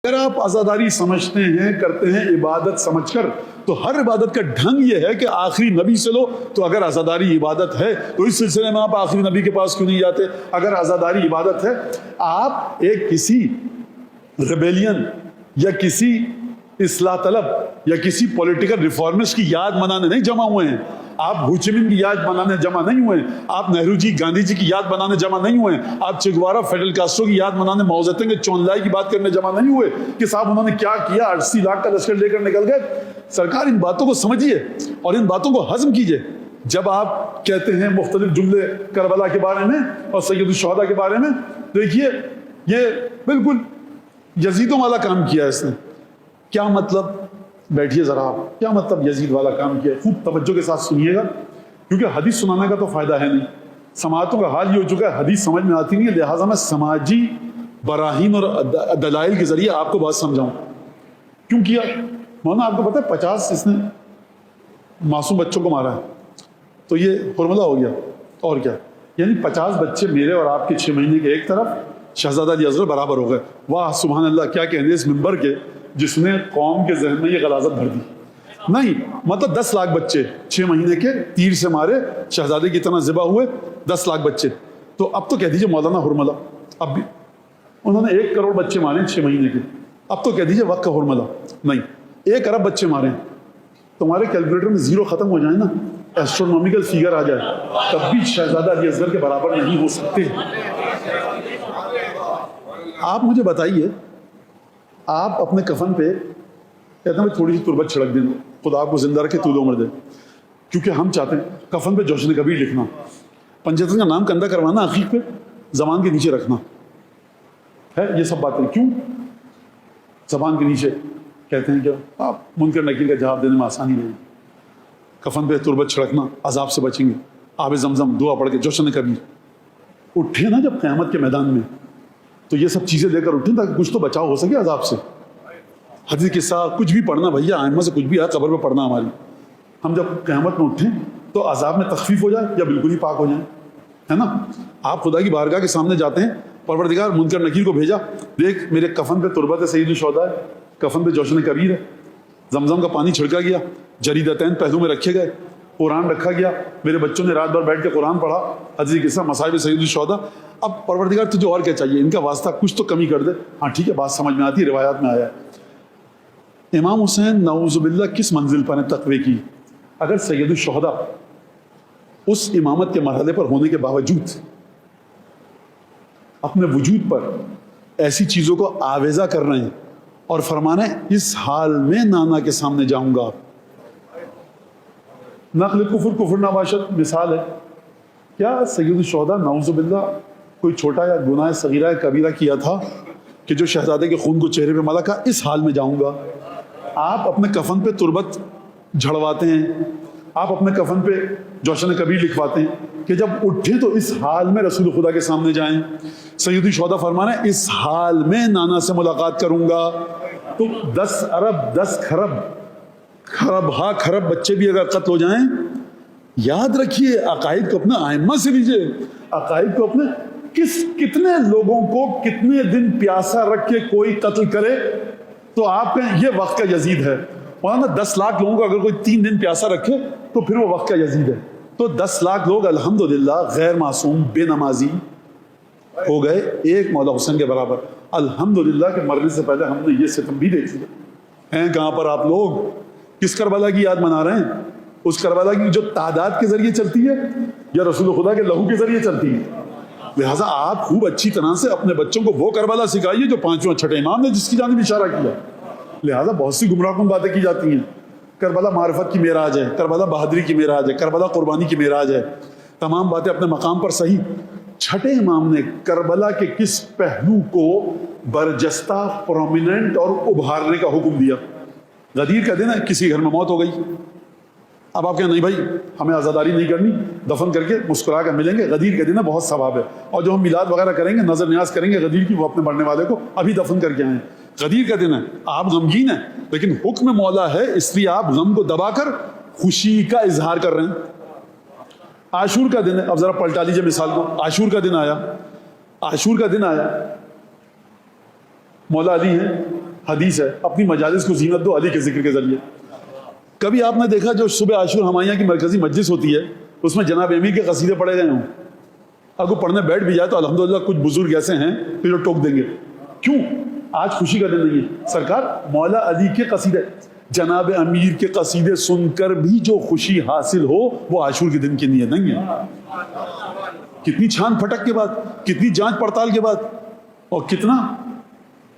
اگر آپ عزاداری سمجھتے ہیں، کرتے ہیں عبادت سمجھ کر، تو ہر عبادت کا ڈھنگ یہ ہے کہ آخری نبی سے لو. تو اگر عزاداری عبادت ہے تو اس سلسلے میں آپ آخری نبی کے پاس کیوں نہیں جاتے؟ اگر عزاداری عبادت ہے، آپ ایک کسی ریبیلین یا کسی اصلاح طلب یا کسی پولیٹیکل ریفارمسٹ کی یاد منانے نہیں جمع ہوئے ہیں. آپ ہوچمن کی یاد بنانے جمع نہیں ہوئے ہیں. آپ نہرو جی، گاندھی جی کی یاد بنانے جمع نہیں ہوئے ہیں. آپ چگوارا، فیڈل کاسٹرو کی یاد بنانے، ماؤ زیدونگ کے چونلائی کی بات کرنے جمع نہیں ہوئے کہ صاحب انہوں نے کیا کیا، 80 لاکھ کا لشکر لے کر نکل گئے. سرکار ان باتوں کو سمجھیے اور ان باتوں کو ہضم کیجیے. جب آپ کہتے ہیں مختلف جملے کربلا کے بارے میں اور سید الشہداء کے بارے میں، دیکھیے یہ بالکل یزیدوں والا کام کیا ہے اس نے. کیا مطلب؟ بیٹھیے ذرا آپ، کیا مطلب یزید والا کام کیا ہے؟ خوب توجہ کے ساتھ سنیے گا، کیونکہ حدیث سنانے کا تو فائدہ ہے نہیں. سماعتوں کا حال یہ ہو چکا ہے، حدیث سمجھ میں آتی نہیں ہے، لہٰذا میں سماجی براہین اور دلائل کے ذریعے آپ کو بات سمجھاؤں. کیوں کیا؟ مولانا آپ کو پتہ ہے 50 اس نے معصوم بچوں کو مارا ہے، تو یہ فارمولہ ہو گیا. اور کیا؟ یعنی 50 بچے میرے اور آپ کے 6 مہینے کے ایک طرف، شہزادہ علی اصغر برابر ہو گئے. واہ سبحان اللہ، کیا کہنے اس منبر کے جس نے قوم کے ذہن میں یہ غلاظت بھر دی. نہیں مطلب 10 لاکھ بچے 6 مہینے کے تیر سے مارے، شہزادے کی طرح ذبح ہوئے 10 لاکھ بچے. تو اب تو کہہ دیجئے مولانا حرملہ. اب بھی انہوں نے 1 کروڑ بچے مارے 6 مہینے کے، اب تو کہہ دیجئے وقت کا حرملہ. نہیں، 1 ارب بچے مارے، تمہارے کیلکولیٹر میں 0 ختم ہو جائے نا، ایسٹرونومیکل فیگر آ جائے، تب بھی شہزادہ علی اصغر کے برابر نہیں ہو سکتے. آپ مجھے بتائیے، آپ اپنے کفن پہ کہتے ہیں تھوڑی سی تربت چھڑک دیں، خدا آپ کو زندہ رکھے، طول عمر دے، کیونکہ ہم چاہتے ہیں کفن پہ جوشن کبیر لکھنا، پنجتن کا نام کندہ کروانا، عقیق پہ زبان کے نیچے رکھنا ہے. یہ سب باتیں کیوں زبان کے نیچے؟ کہتے ہیں کہ آپ منکر نکیر کا جواب دینے میں آسانی نہیں. کفن پہ تربت چھڑکنا، عذاب سے بچیں گے. آب زمزم دعا پڑھ کے جوشن کبیر اٹھے نا جب قیامت کے میدان میں، تو یہ سب چیزیں لے کر اٹھیں تاکہ کچھ تو بچاؤ ہو سکے عذاب سے. حدیث قصہ کچھ بھی پڑھنا بھیا، آئمہ سے کچھ بھی ہے قبر پہ پڑھنا ہماری. ہم جب قیامت میں اٹھیں تو عذاب میں تخفیف ہو جائے یا بالکل ہی پاک ہو جائیں، ہے نا. آپ خدا کی بارگاہ کے سامنے جاتے ہیں، پروردگار منکر نکیر کو بھیجا، دیکھ میرے کفن پہ تربت ہے سید الشہداء ہے، کفن پہ جوشن کبیر ہے، زمزم کا پانی چھڑکا گیا، جریدتین پہلو میں رکھے گئے، قرآن رکھا گیا، میرے بچوں نے رات بھر بیٹھ کے قرآن پڑھا، حدیث قصہ مصائب سید الشہداء. اب پروردگار تجھے اور کیا چاہیے؟ ان کا واسطہ کچھ تو کمی کر دے. ہاں ٹھیک ہے، بات سمجھ میں آتی ہے، روایات میں آیا ہے. امام حسین نعوذ باللہ کس منزل پر ہیں تقوی کی؟ اگر سید الشہداء اس امامت کے مرحلے پر ہونے کے باوجود اپنے وجود پر ایسی چیزوں کو آویزہ کر رہے ہیں اور فرمانا ہے اس حال میں نانا کے سامنے جاؤں گا. نقل کفر کفر نباشت مثال ہے. کیا سید الشہداء نعوذ باللہ کوئی چھوٹا یا گناہ صغیرہ یا کبیرہ کیا تھا کہ جو شہزادے کے خون کو چہرے پہ ملا؟ کا اس حال میں جاؤں گا. آپ اپنے کفن پہ تربت جھڑواتے ہیں، آپ اپنے کفن پہ جوشن کبیر لکھواتے ہیں کہ جب اٹھیں تو اس حال میں رسول خدا کے سامنے جائیں. سید الشہداء فرمانا ہے اس حال میں نانا سے ملاقات کروں گا. تو 10 ارب 10 خرب بچے بھی اگر قتل ہو جائیں، یاد رکھیے عقائد کو اپنے ائمہ سے لیجیے. عقائد کو اپنے کتنے لوگوں کو کتنے دن پیاسا رکھ کے کوئی قتل کرے تو آپ کہیں یہ وقت کا یزید ہے. مولانا 10 لاکھ لوگوں کو اگر کوئی 3 دن پیاسا رکھے تو پھر وہ وقت کا یزید ہے. تو 10 لاکھ لوگ الحمدللہ غیر معصوم بے نمازی ہو گئے، ایک مولا حسین کے برابر. الحمدللہ کہ مرنے سے پہلے ہم نے یہ ستم بھی دیکھ لیا. ہیں کہاں پر آپ لوگ؟ کس کربلا کی یاد منا رہے ہیں؟ اس کربلا کی جو تعداد کے ذریعے چلتی ہے یا رسول خدا کے لہو کے ذریعے چلتی ہے؟ لہٰذا آپ خوب اچھی طرح سے اپنے بچوں کو وہ کربلا سکھائیے جو 5واں 6ٹھے امام نے جس کی جانب اشارہ کیا. لہٰذا بہت سی گمراہ کن باتیں کی جاتی ہیں. کربلا معرفت کی معراج ہے، کربلا بہادری کی معراج ہے، کربلا قربانی کی معراج ہے. تمام باتیں اپنے مقام پر صحیح. 6ٹھے امام نے کربلا کے کس پہلو کو برجستہ، پرومیننٹ اور ابھارنے کا حکم دیا؟ غدیر کا دن ہے، کسی گھر میں موت ہو گئی، اب آپ کہیں نہیں بھائی ہمیں عزاداری نہیں کرنی، دفن کر کے مسکرا کر ملیں گے. غدیر کے دن ہے، بہت ثواب ہے. اور جو ہم میلاد وغیرہ کریں گے، نظر نیاز کریں گے غدیر کی، وہ اپنے مرنے والے کو ابھی دفن کر کے آئیں. غدیر کا دن ہے، آپ غمگین ہیں، لیکن حکم مولا ہے، اس لیے آپ غم کو دبا کر خوشی کا اظہار کر رہے ہیں. عاشور کا دن ہے، اب ذرا پلٹا لیجیے مثال کو. عاشور کا دن آیا، مولا علی ہیں، حدیث ہے اپنی مجالس کو زینت دو علی کے ذکر کے ذریعے. کبھی آپ نے دیکھا جو صبح عاشور ہمایاں کی مرکزی مجلس ہوتی ہے اس میں جناب امیر کے قصیدے پڑھے گئے ہوں؟ اگر پڑھنے بیٹھ بھی جائے تو الحمدللہ کچھ بزرگ ایسے ہیں کہ جو ٹوک دیں گے. کیوں؟ آج خوشی کا دن نہیں ہے. سرکار مولا علی کے قصیدے جناب امیر کے قصیدے سن کر بھی جو خوشی حاصل ہو وہ عاشور کے دن کی نیت نہیں ہے. کتنی چھان پھٹک کے بعد, کتنی جانچ پڑتال کے بعد, اور کتنا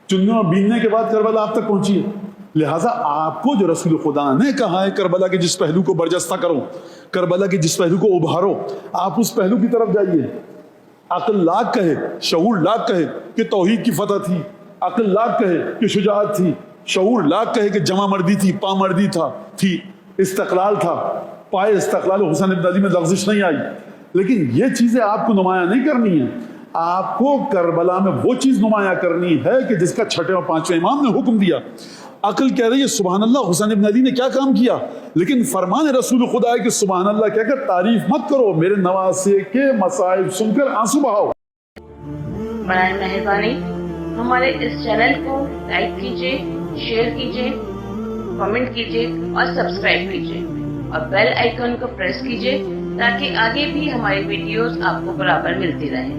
چننے اور بیننے کے بعد کربلا آپ تک پہنچی ہے. لہٰذا آپ کو جو رسول خدا نے کہا ہے کربلا کے جس پہلو کو برجستہ کرو, کربلا کے جس پہلو کو ابھارو, آپ اس پہلو کی طرف جائیے. عقل لاکھ کہے, شعور لاکھ کہے کہ توحید کی فتح تھی, عقل لاکھ کہے کہ شجاعت تھی, شعور لاکھ کہے کہ جمع مردی تھی, پامردی تھی, استقلال تھا, پائے استقلال حسین ابن علی میں لغزش نہیں آئی. لیکن یہ چیزیں آپ کو نمایاں نہیں کرنی ہیں. آپ کو کربلا میں وہ چیز نمایاں کرنی ہے کہ جس کا چھٹے اور پانچویں امام نے حکم دیا. عقل کہہ رہی ہے سبحان اللہ حسین ابن علی نے کیا کام کیا, لیکن فرمان رسول خدا ہے کہ سبحان اللہ کہہ کر تعریف مت کرو, میرے نواسے کے مصائب سن کر آنسو بہاؤ. برائے مہربانی ہمارے اس چینل کو لائک کیجیے, شیئر کیجیے, کمنٹ کیجیے اور سبسکرائب کیجیے اور بیل آئیکن کو پریس کیجیے تاکہ آگے بھی ہماری ویڈیوز آپ کو برابر ملتی رہیں.